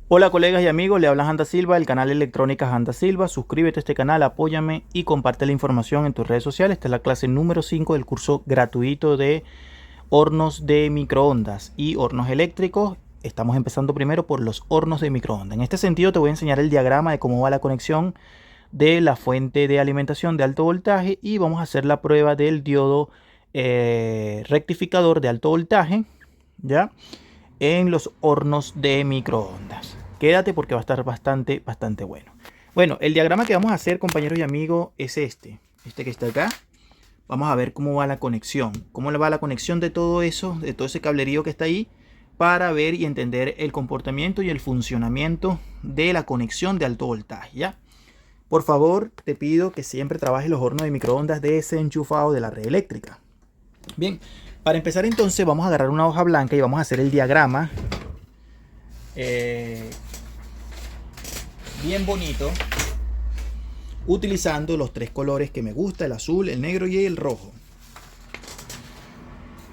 Hola colegas y amigos, le habla Handa Silva del canal Electrónica Handa Silva. Suscríbete a este canal, apóyame y comparte la información en tus redes sociales. Esta es la clase número 5 del curso gratuito de hornos de microondas y hornos eléctricos. Estamos empezando primero por los hornos de microondas. En este sentido te voy a enseñar el diagrama de cómo va la conexión de la fuente de alimentación de alto voltaje y vamos a hacer la prueba del diodo rectificador de alto voltaje, ¿ya? En los hornos de microondas. Quédate porque va a estar bastante bueno. Bueno, el diagrama que vamos a hacer, compañeros y amigos, es este que está acá. Vamos a ver cómo va la conexión, cómo le va la conexión de todo eso, de todo ese cablerío que está ahí, para ver y entender el comportamiento y el funcionamiento de la conexión de alto voltaje, ¿ya? Por favor, te pido que siempre trabajes los hornos de microondas desenchufados de la red eléctrica. Bien, para empezar entonces vamos a agarrar una hoja blanca y vamos a hacer el diagrama bien bonito, utilizando los tres colores que me gusta: el azul, el negro y el rojo.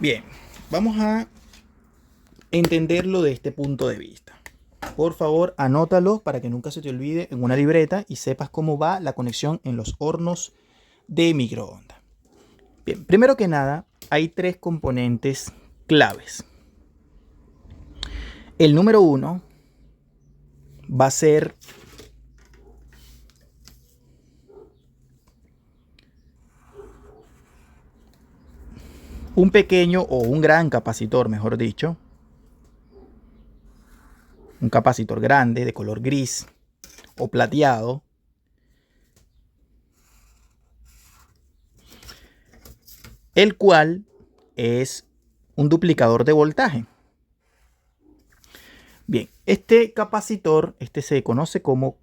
Bien, vamos a entenderlo de este punto de vista. Por favor, anótalo para que nunca se te olvide en una libreta y sepas cómo va la conexión en los hornos de microondas. Bien, primero que nada, hay tres componentes claves. El número uno va a ser un pequeño o un gran capacitor, mejor dicho. Un capacitor grande de color gris o plateado. El cual es un duplicador de voltaje. Bien, este capacitor, se conoce como,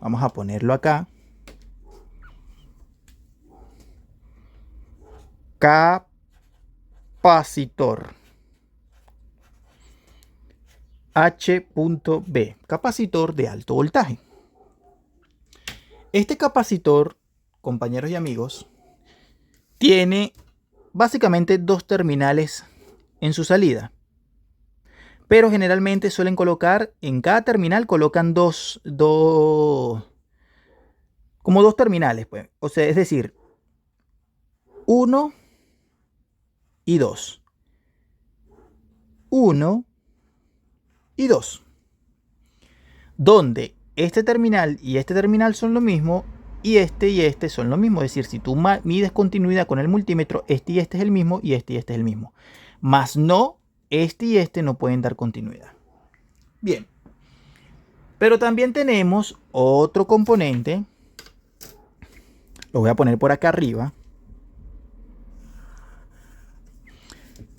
vamos a ponerlo acá, capacitor H.B, capacitor de alto voltaje. Este capacitor, compañeros y amigos, tiene básicamente dos terminales en su salida. Pero generalmente suelen colocar, en cada terminal colocan como dos terminales, pues. O sea, es decir, 1 y 2. 1 y 2. Donde este terminal y este terminal son lo mismo y este son lo mismo. Es decir, si tú mides continuidad con el multímetro, este y este es el mismo y este es el mismo. Más no, este y este no pueden dar continuidad. Bien. Pero también tenemos otro componente. Lo voy a poner por acá arriba.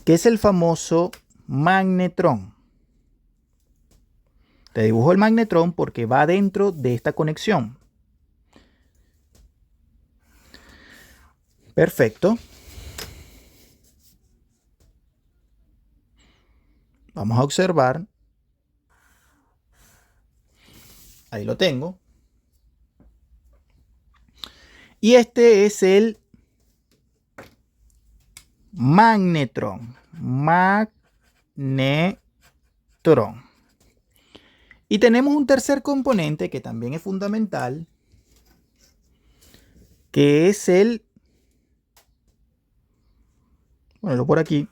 Que es el famoso magnetrón. Te dibujo el magnetrón porque va dentro de esta conexión. Perfecto. Vamos a observar. Ahí lo tengo. Y este es el magnetrón. Magnetrón. Y tenemos un tercer componente que también es fundamental, que es el, ponelo por aquí,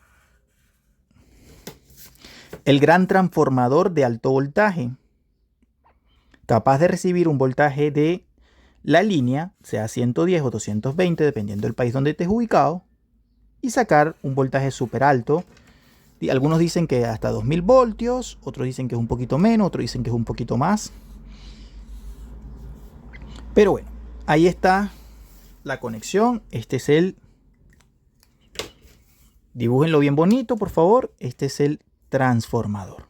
el gran transformador de alto voltaje, capaz de recibir un voltaje de la línea, sea 110 o 220, dependiendo del país donde estés ubicado, y sacar un voltaje súper alto. Y algunos dicen que hasta 2000 voltios, otros dicen que es un poquito menos, otros dicen que es un poquito más. Pero bueno, ahí está la conexión. Este es el, dibújenlo bien bonito, por favor. Este es el transformador.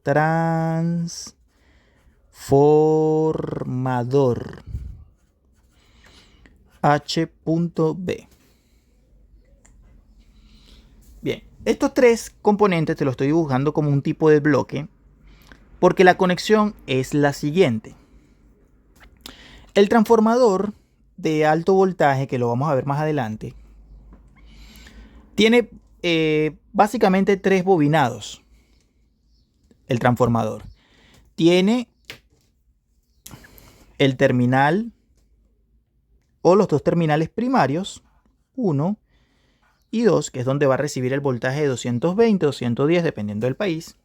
Transformador H.B. Bien, estos tres componentes te los estoy dibujando como un tipo de bloque porque la conexión es la siguiente. El transformador de alto voltaje, que lo vamos a ver más adelante, tiene básicamente tres bobinados. El transformador tiene el terminal o los dos terminales primarios, 1 y 2, que es donde va a recibir el voltaje de 220 o 210 dependiendo del país.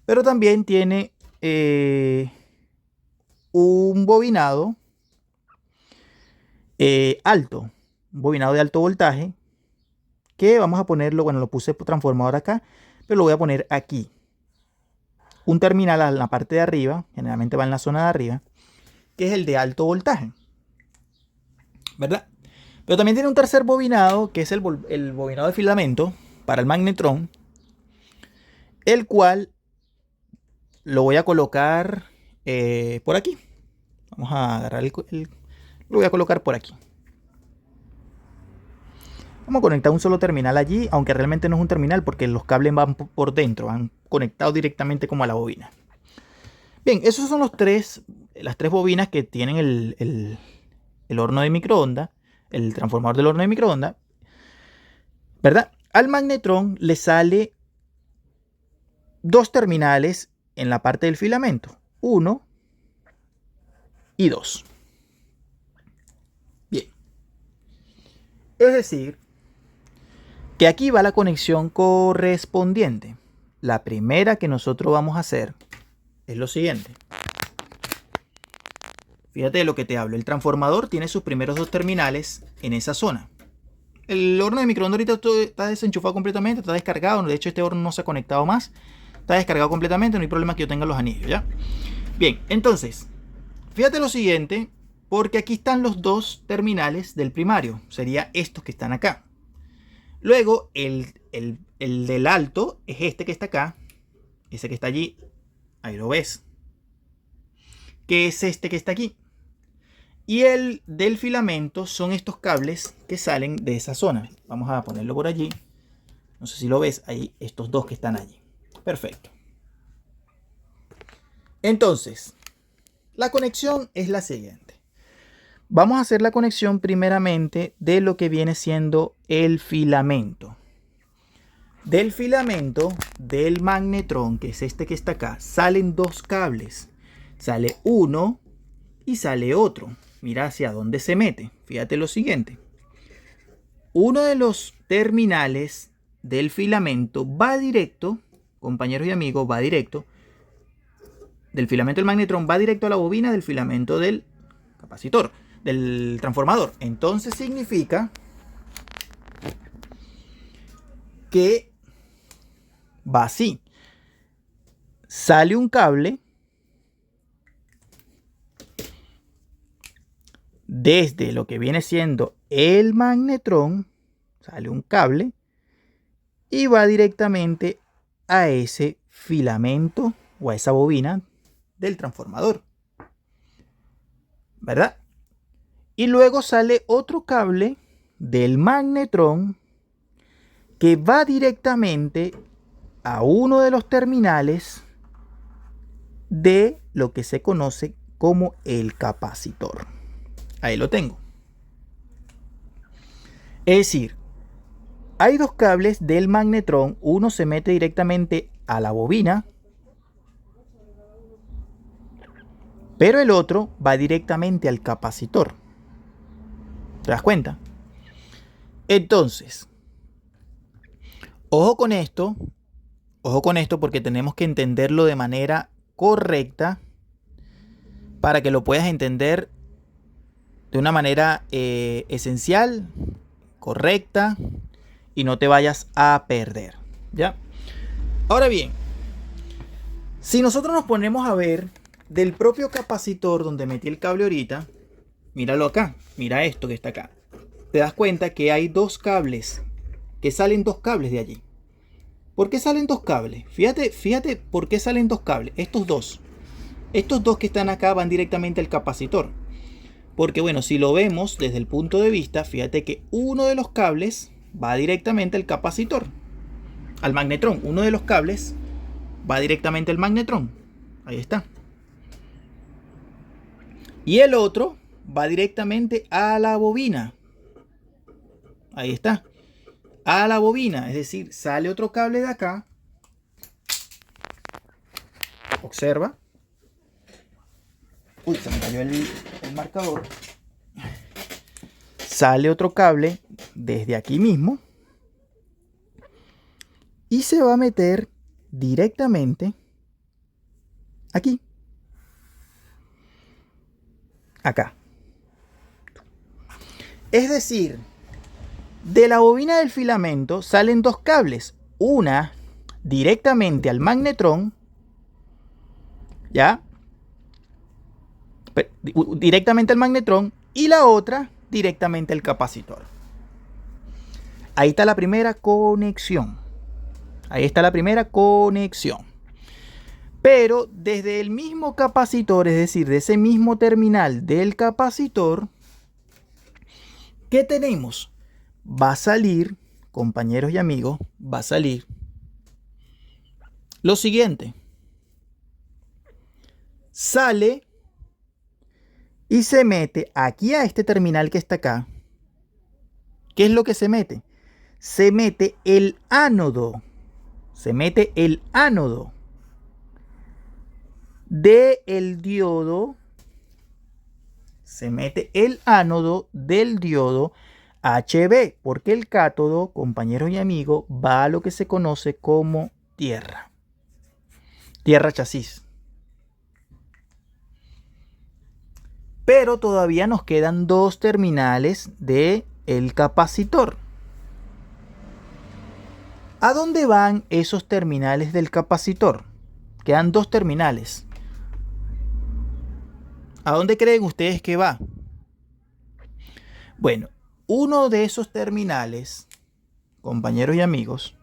Pero también tiene un bobinado alto, un bobinado de alto voltaje, que vamos a ponerlo, bueno, lo puse transformador acá, pero lo voy a poner aquí. Un terminal en la parte de arriba, generalmente va en la zona de arriba, que es el de alto voltaje, ¿verdad? Pero también tiene un tercer bobinado, que es el bobinado de filamento para el magnetrón, el cual lo voy a colocar por aquí. Vamos a agarrar lo voy a colocar por aquí. Vamos a conectar un solo terminal allí, aunque realmente no es un terminal porque los cables van por dentro, van conectados directamente como a la bobina. Bien, esos son las tres bobinas que tienen el horno de microondas, el transformador del horno de microondas, ¿verdad? Al magnetrón le sale dos terminales en la parte del filamento, 1 y 2. Bien, es decir, que aquí va la conexión correspondiente. La primera que nosotros vamos a hacer es lo siguiente. Fíjate de lo que te hablo. El transformador tiene sus primeros dos terminales en esa zona. El horno de microondas ahorita está desenchufado completamente, está descargado. De hecho, este horno no se ha conectado más. Está descargado completamente, no hay problema que yo tenga los anillos, ¿ya? Bien, entonces, fíjate lo siguiente, porque aquí están los dos terminales del primario. Sería estos que están acá. Luego, el del alto es este que está acá. Ese que está allí. Ahí lo ves. Que es este que está aquí. Y el del filamento son estos cables que salen de esa zona. Vamos a ponerlo por allí. No sé si lo ves. Ahí estos dos que están allí. Perfecto. Entonces, la conexión es la siguiente. Vamos a hacer la conexión primeramente de lo que viene siendo el filamento. Del filamento del magnetrón, que es este que está acá, salen dos cables. Sale uno y sale otro. Mira hacia dónde se mete. Fíjate lo siguiente. Uno de los terminales del filamento va directo, compañeros y amigos, va directo. Del filamento del magnetrón va directo a la bobina del filamento del capacitor, del transformador. Entonces significa que va así. Sale un cable desde lo que viene siendo el magnetrón, sale un cable y va directamente a ese filamento o a esa bobina del transformador, ¿verdad? Y luego sale otro cable del magnetrón que va directamente a uno de los terminales de lo que se conoce como el capacitor. Ahí lo tengo. Es decir, hay dos cables del magnetrón. Uno se mete directamente a la bobina, pero el otro va directamente al capacitor. ¿Te das cuenta? Entonces, ojo con esto porque tenemos que entenderlo de manera correcta para que lo puedas entender de una manera esencial, correcta y no te vayas a perder, ¿ya? Ahora bien, si nosotros nos ponemos a ver del propio capacitor donde metí el cable ahorita, míralo acá, mira esto que está acá. Te das cuenta que hay dos cables, que salen dos cables de allí. ¿Por qué salen dos cables? Fíjate por qué salen dos cables. Estos dos que están acá van directamente al capacitor. Porque bueno, si lo vemos desde el punto de vista, fíjate que uno de los cables va directamente al capacitor, al magnetrón. Uno de los cables va directamente al magnetrón. Ahí está. Y el otro va directamente a la bobina. Ahí está. A la bobina. Es decir, sale otro cable de acá. Observa. Uy, se me cayó el marcador. Sale otro cable desde aquí mismo y se va a meter directamente aquí. Acá. Es decir, de la bobina del filamento salen dos cables. Una directamente al magnetrón, ¿ya? Directamente al magnetrón, y la otra directamente al capacitor. Ahí está la primera conexión. Ahí está la primera conexión. Pero desde el mismo capacitor, es decir, de ese mismo terminal del capacitor, ¿qué tenemos? Va a salir, compañeros y amigos, va a salir lo siguiente. Sale y se mete aquí a este terminal que está acá. ¿Qué es lo que se mete? Se mete el ánodo. Se mete el ánodo del diodo. Se mete el ánodo del diodo HB, porque el cátodo, compañeros y amigos, va a lo que se conoce como tierra. Tierra chasis. Pero todavía nos quedan dos terminales del capacitor. ¿A dónde van esos terminales del capacitor? Quedan dos terminales. ¿A dónde creen ustedes que va? Bueno, uno de esos terminales, compañeros y amigos,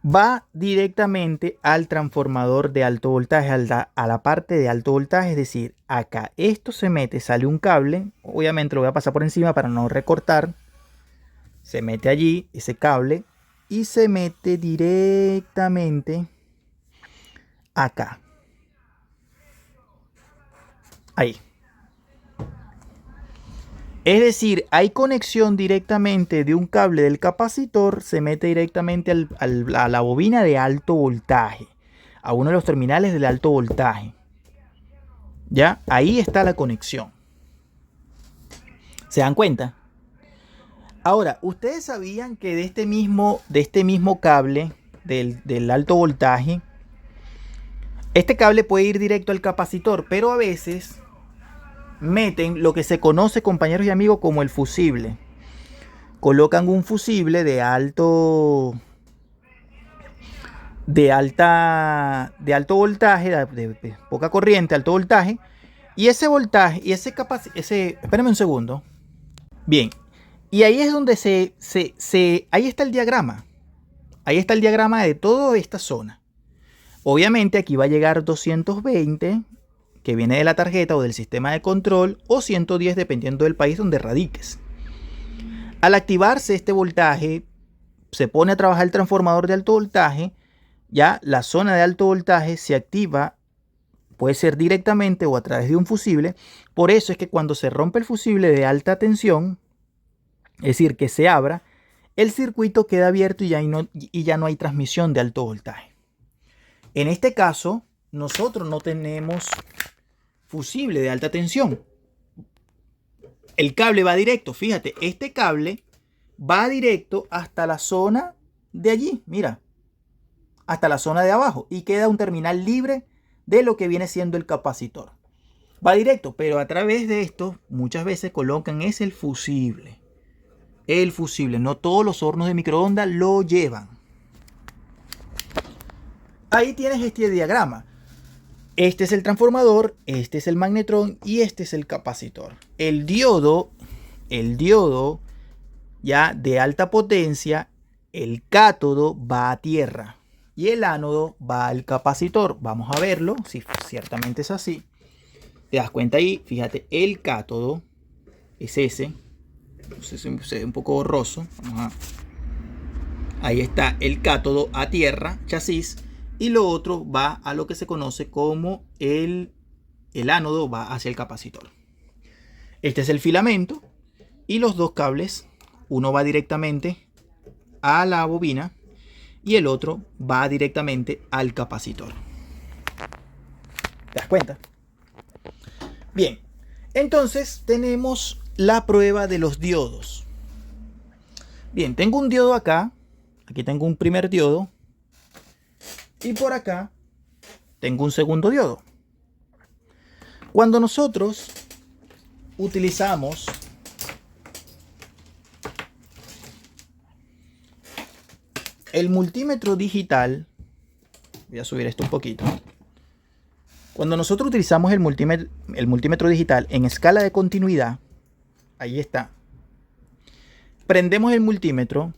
va directamente al transformador de alto voltaje, a la parte de alto voltaje, es decir, acá esto se mete, sale un cable, obviamente lo voy a pasar por encima para no recortar, se mete allí ese cable y se mete directamente acá. Ahí. Es decir, hay conexión directamente de un cable del capacitor, se mete directamente a la bobina de alto voltaje, a uno de los terminales del alto voltaje. ¿Ya? Ahí está la conexión. ¿Se dan cuenta? Ahora, ¿ustedes sabían que de este mismo cable del alto voltaje, este cable puede ir directo al capacitor, pero a veces meten lo que se conoce, compañeros y amigos, como el fusible. Colocan un fusible de alto voltaje, de poca corriente, alto voltaje, y ese voltaje y espérenme un segundo. Bien, y ahí es donde ahí está el diagrama. Ahí está el diagrama de toda esta zona. Obviamente aquí va a llegar 220, que viene de la tarjeta o del sistema de control, o 110 dependiendo del país donde radiques. Al activarse este voltaje, se pone a trabajar el transformador de alto voltaje, ya la zona de alto voltaje se activa, puede ser directamente o a través de un fusible. Por eso es que cuando se rompe el fusible de alta tensión, es decir, que se abra, el circuito queda abierto y ya no hay transmisión de alto voltaje. En este caso, nosotros no tenemos fusible de alta tensión. El cable va directo, fíjate, este cable va directo hasta la zona de allí, mira, hasta la zona de abajo, y queda un terminal libre de lo que viene siendo el capacitor. Va directo, pero a través de esto muchas veces colocan el fusible. El fusible, no todos los hornos de microondas lo llevan. Ahí tienes este diagrama. Este es el transformador, este es el magnetrón y este es el capacitor. El diodo ya de alta potencia, el cátodo va a tierra y el ánodo va al capacitor. Vamos a verlo, si ciertamente es así. Te das cuenta ahí, fíjate, el cátodo es ese. Se ve un poco borroso. Ahí está el cátodo a tierra, chasis. Y lo otro va a lo que se conoce como el ánodo, va hacia el capacitor. Este es el filamento y los dos cables. Uno va directamente a la bobina y el otro va directamente al capacitor. ¿Te das cuenta? Bien, entonces tenemos la prueba de los diodos. Bien, tengo un diodo acá. Aquí tengo un primer diodo. Y por acá tengo un segundo diodo. Cuando nosotros utilizamos el multímetro digital, voy a subir esto un poquito. Cuando nosotros utilizamos el multímetro digital en escala de continuidad, ahí está. Prendemos el multímetro.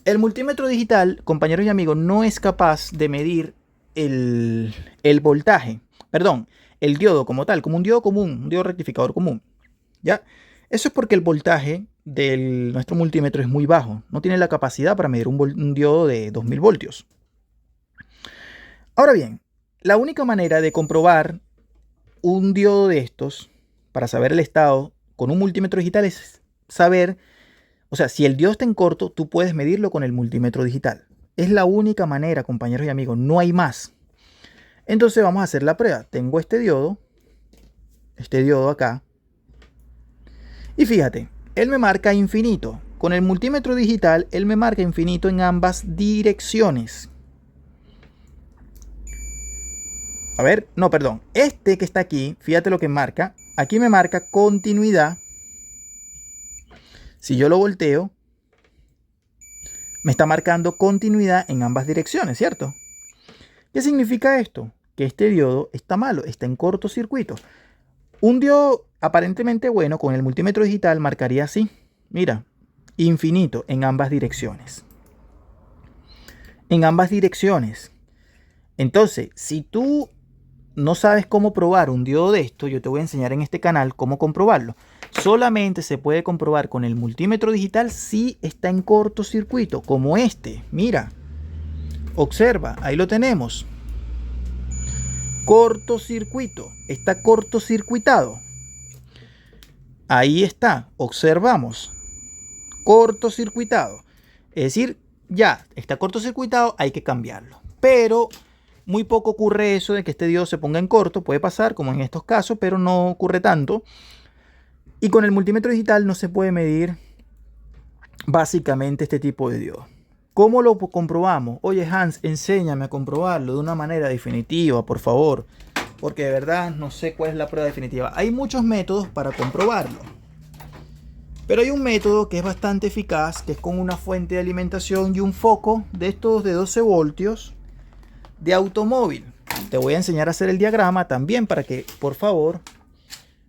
El multímetro digital, compañeros y amigos, no es capaz de medir el voltaje. Perdón, el diodo como tal, como un diodo común, un diodo rectificador común. ¿Ya? Eso es porque el voltaje de nuestro multímetro es muy bajo. No tiene la capacidad para medir un diodo de 2000 voltios. Ahora bien, la única manera de comprobar un diodo de estos, para saber el estado con un multímetro digital, es saber, o sea, si el diodo está en corto, tú puedes medirlo con el multímetro digital. Es la única manera, compañeros y amigos, no hay más. Entonces vamos a hacer la prueba. Tengo este diodo acá, y fíjate, él me marca infinito. Con el multímetro digital, él me marca infinito en ambas direcciones. A ver, no, perdón. Este que está aquí, fíjate lo que marca. Aquí me marca continuidad. Si yo lo volteo, me está marcando continuidad en ambas direcciones, ¿cierto? ¿Qué significa esto? Que este diodo está malo, está en cortocircuito. Un diodo aparentemente bueno con el multímetro digital marcaría así. Mira, infinito en ambas direcciones. En ambas direcciones. Entonces, si tú no sabes cómo probar un diodo de esto, yo te voy a enseñar en este canal cómo comprobarlo. Solamente se puede comprobar con el multímetro digital si está en cortocircuito, como este. Mira, observa, ahí lo tenemos. Cortocircuito, está cortocircuitado. Ahí está, observamos. Cortocircuitado. Es decir, ya está cortocircuitado, hay que cambiarlo. Pero muy poco ocurre eso de que este diodo se ponga en corto. Puede pasar, como en estos casos, pero no ocurre tanto. Y con el multímetro digital no se puede medir básicamente este tipo de diodo. ¿Cómo lo comprobamos? Oye, Hans, enséñame a comprobarlo de una manera definitiva, por favor. Porque de verdad no sé cuál es la prueba definitiva. Hay muchos métodos para comprobarlo. Pero hay un método que es bastante eficaz, que es con una fuente de alimentación y un foco de estos de 12 voltios de automóvil. Te voy a enseñar a hacer el diagrama también para que, por favor,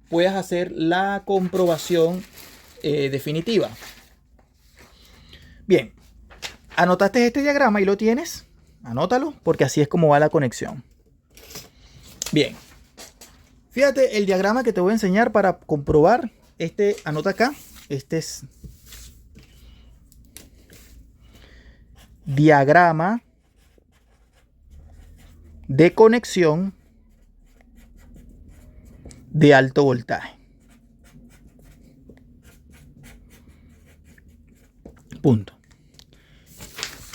puedas hacer la comprobación definitiva. Bien, anotaste este diagrama y lo tienes. Anótalo, porque así es como va la conexión. Bien, fíjate el diagrama que te voy a enseñar para comprobar. Anota acá. Este es diagrama de conexión de alto voltaje. Punto.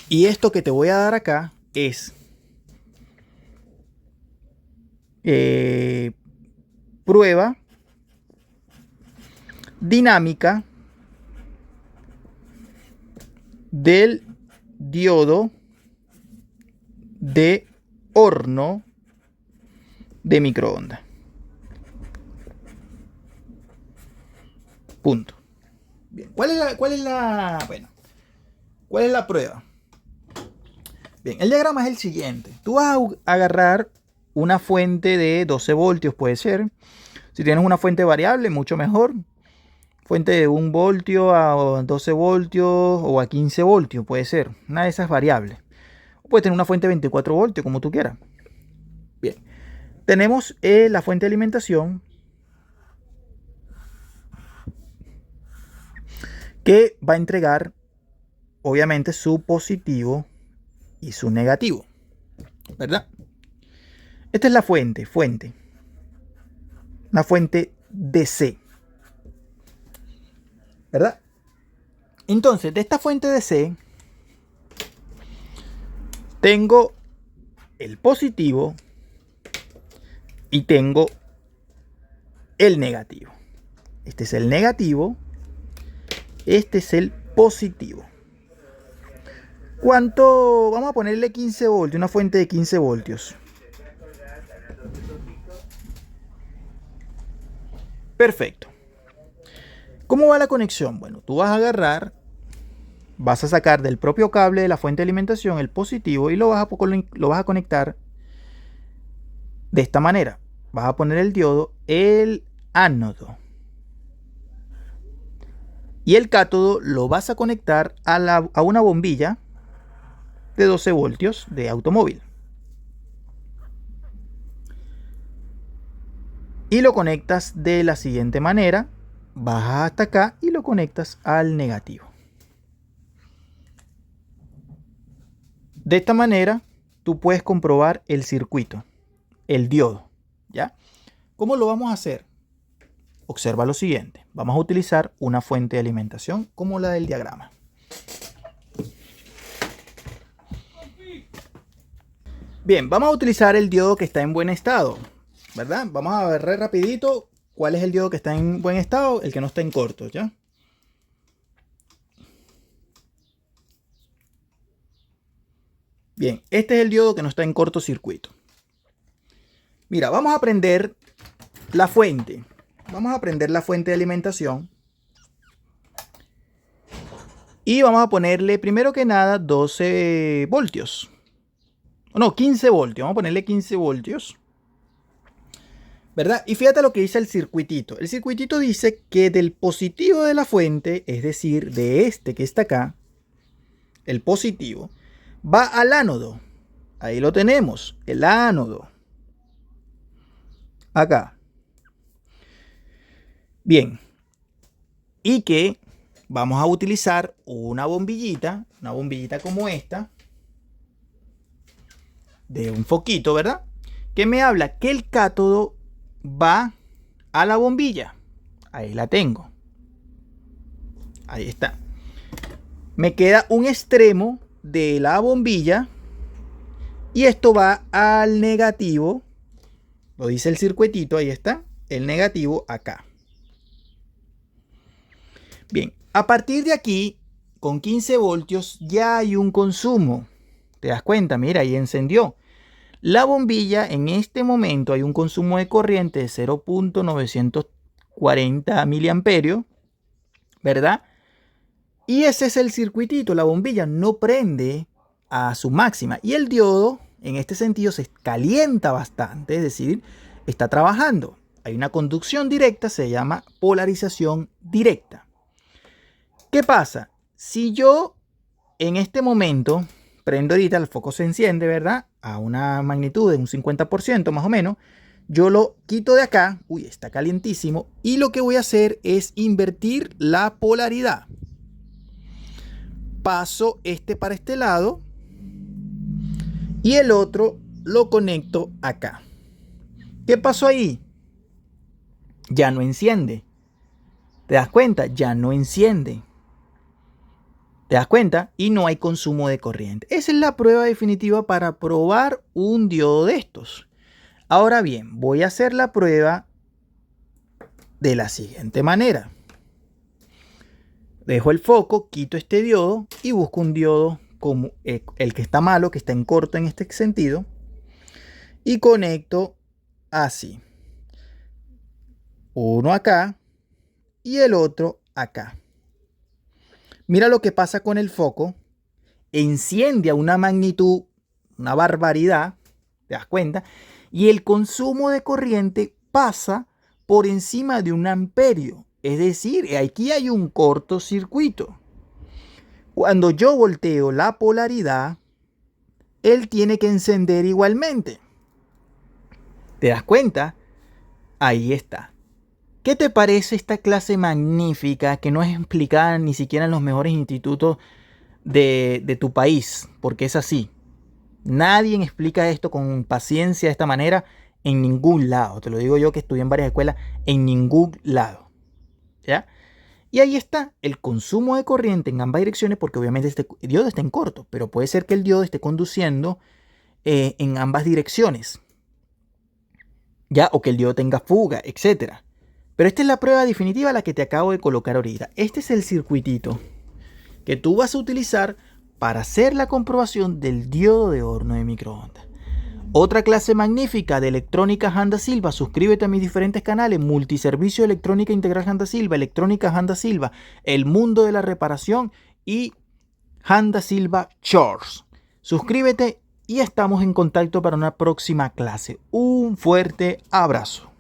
Y esto que te voy a dar acá es prueba dinámica del diodo de horno de microondas. Punto. Bien, ¿cuál es la prueba? Bien, el diagrama es el siguiente. Tú vas a agarrar una fuente de 12 voltios, puede ser. Si tienes una fuente variable, mucho mejor. Fuente de 1 voltio a 12 voltios o a 15 voltios, puede ser. Una de esas variables. O puedes tener una fuente de 24 voltios, como tú quieras. Bien. Tenemos la fuente de alimentación, que va a entregar, obviamente, su positivo y su negativo, ¿verdad? Esta es la fuente. Una fuente DC, ¿verdad? Entonces, de esta fuente DC, Tengo el positivo y tengo el negativo. Este es el negativo, este es el positivo. ¿Cuánto? Vamos a ponerle 15 voltios, una fuente de 15 voltios. Perfecto. ¿Cómo va la conexión? Bueno, tú vas a agarrar, vas a sacar del propio cable de la fuente de alimentación el positivo y lo vas a conectar de esta manera. Vas a poner el diodo, el ánodo. Y el cátodo lo vas a conectar a una bombilla de 12 voltios de automóvil. Y lo conectas de la siguiente manera. Bajas hasta acá y lo conectas al negativo. De esta manera tú puedes comprobar el circuito, el diodo, ¿ya? ¿Cómo lo vamos a hacer? Observa lo siguiente. Vamos a utilizar una fuente de alimentación como la del diagrama. Bien, vamos a utilizar el diodo que está en buen estado, ¿verdad? Vamos a ver rapidito cuál es el diodo que está en buen estado, el que no está en corto, ¿ya? Bien, este es el diodo que no está en cortocircuito. Mira, vamos a prender la fuente. Vamos a prender la fuente de alimentación. Y vamos a ponerle, primero que nada, 12 voltios. No, 15 voltios. Vamos a ponerle 15 voltios. ¿Verdad? Y fíjate lo que dice el circuitito. El circuitito dice que del positivo de la fuente, es decir, de este que está acá, el positivo, va al ánodo. Ahí lo tenemos, el ánodo. Acá. Bien. Y que vamos a utilizar una bombillita como esta, de un foquito, ¿verdad? Que me habla que el cátodo va a la bombilla. Ahí la tengo. Ahí está. Me queda un extremo de la bombilla y esto va al negativo. Lo dice el circuitito, ahí está. El negativo acá. Bien, a partir de aquí, con 15 voltios ya hay un consumo. ¿Te das cuenta? Mira, ahí encendió. La bombilla, en este momento hay un consumo de corriente de 0.940 miliamperios, ¿verdad? Y ese es el circuitito. La bombilla no prende a su máxima. Y el diodo, en este sentido, se calienta bastante, es decir, está trabajando. Hay una conducción directa, se llama polarización directa. ¿Qué pasa? Si yo en este momento prendo ahorita, el foco se enciende, ¿verdad? A una magnitud de un 50% más o menos. Yo lo quito de acá. Uy, está calientísimo. Y lo que voy a hacer es invertir la polaridad. Paso este para este lado. Y el otro lo conecto acá. ¿Qué pasó ahí? Ya no enciende. ¿Te das cuenta? Ya no enciende. ¿Te das cuenta? Y no hay consumo de corriente. Esa es la prueba definitiva para probar un diodo de estos. Ahora bien, voy a hacer la prueba de la siguiente manera. Dejo el foco, quito este diodo y busco un diodo como el que está malo, que está en corto en este sentido. Y conecto así. Uno acá y el otro acá. Mira lo que pasa con el foco. Enciende a una magnitud, una barbaridad, ¿te das cuenta? Y el consumo de corriente pasa por encima de 1 amperio. Es decir, aquí hay un cortocircuito. Cuando yo volteo la polaridad, él tiene que encender igualmente. ¿Te das cuenta? Ahí está. ¿Qué te parece esta clase magnífica que no es explicada ni siquiera en los mejores institutos de tu país? Porque es así. Nadie explica esto con paciencia de esta manera en ningún lado. Te lo digo yo que estudié en varias escuelas, en ningún lado. ¿Ya? Y ahí está el consumo de corriente en ambas direcciones, porque obviamente este diodo está en corto, pero puede ser que el diodo esté conduciendo en ambas direcciones, ¿ya? O que el diodo tenga fuga, etcétera. Pero esta es la prueba definitiva, la que te acabo de colocar ahorita. Este es el circuitito que tú vas a utilizar para hacer la comprobación del diodo de horno de microondas. Otra clase magnífica de electrónica Handa Silva. Suscríbete a mis diferentes canales: Multiservicio Electrónica Integral Handa Silva, Electrónica Handa Silva, El Mundo de la Reparación y Handa Silva Chores. Suscríbete y estamos en contacto para una próxima clase. Un fuerte abrazo.